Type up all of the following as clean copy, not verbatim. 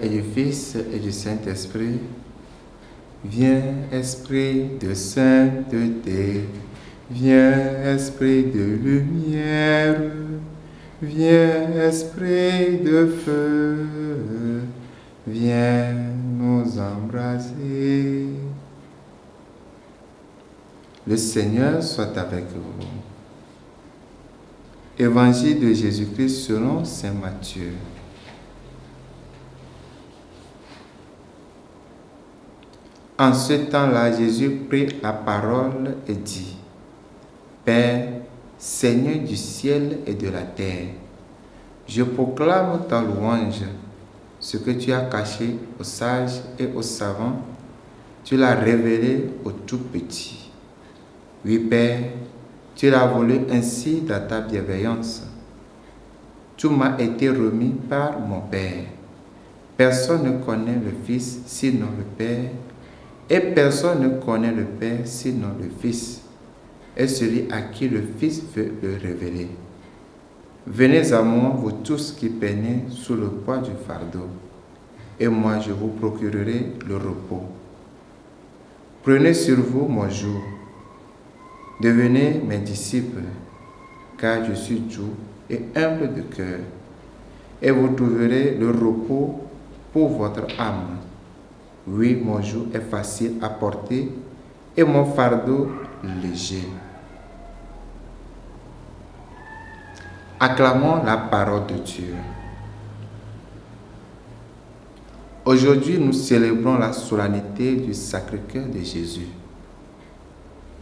et du Fils et du Saint-Esprit. Viens, Esprit de sainteté, viens, Esprit de lumière, viens, Esprit de feu, viens nous embraser. Le Seigneur soit avec vous. Évangile de Jésus-Christ selon saint Matthieu. En ce temps-là, Jésus prit la parole et dit: Père, Seigneur du ciel et de la terre, je proclame ta louange. Ce que tu as caché aux sages et aux savants, tu l'as révélé aux tout petits. Oui, Père, tu l'as voulu ainsi dans ta bienveillance. Tout m'a été remis par mon Père. Personne ne connaît le Fils sinon le Père, et personne ne connaît le Père sinon le Fils, et celui à qui le Fils veut le révéler. Venez à moi, vous tous qui peinez sous le poids du fardeau, et moi je vous procurerai le repos. Prenez sur vous mon joug, devenez mes disciples, car je suis doux et humble de cœur, et vous trouverez le repos pour votre âme. Oui, mon joug est facile à porter et mon fardeau léger. Acclamons la parole de Dieu. Aujourd'hui, nous célébrons la solennité du Sacré-Cœur de Jésus.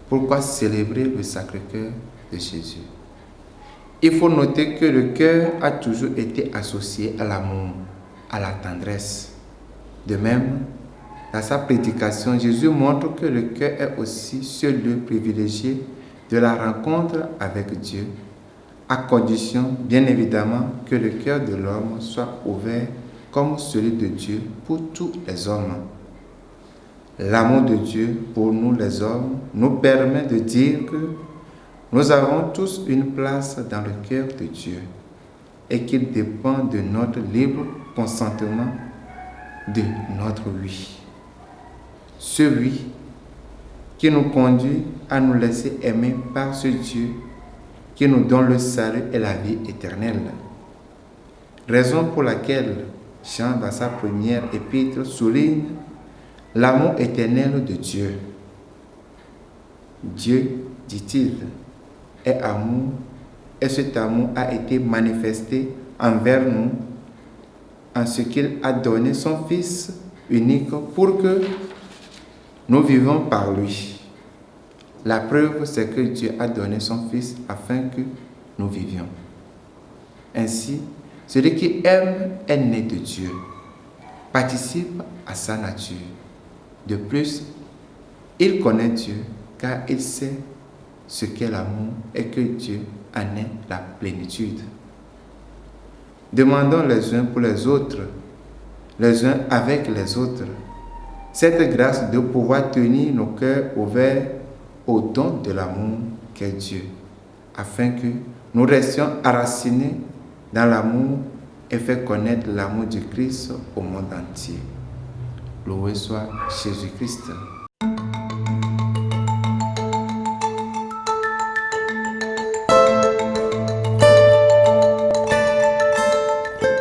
Pourquoi célébrer le Sacré-Cœur de Jésus? Il faut noter que le cœur a toujours été associé à l'amour, à la tendresse. De même, dans sa prédication, Jésus montre que le cœur est aussi ce lieu privilégié de la rencontre avec Dieu, à condition, bien évidemment, que le cœur de l'homme soit ouvert comme celui de Dieu pour tous les hommes. L'amour de Dieu pour nous les hommes nous permet de dire que nous avons tous une place dans le cœur de Dieu et qu'il dépend de notre libre consentement, de notre oui. Ce oui qui nous conduit à nous laisser aimer par ce Dieu qui nous donne le salut et la vie éternelle. Raison pour laquelle Jean, dans sa première épître, souligne l'amour éternel de Dieu. Dieu, dit-il, est amour, et cet amour a été manifesté envers nous en ce qu'il a donné son Fils unique pour que nous vivons par lui. La preuve, c'est que Dieu a donné son Fils afin que nous vivions. Ainsi, celui qui aime est né de Dieu, participe à sa nature. De plus, il connaît Dieu car il sait ce qu'est l'amour et que Dieu en est la plénitude. Demandons les uns pour les autres, les uns avec les autres, cette grâce de pouvoir tenir nos cœurs ouverts au don de l'amour qu'est Dieu, afin que nous restions enracinés dans l'amour et faire connaître l'amour du Christ au monde entier. Loué soit Jésus-Christ.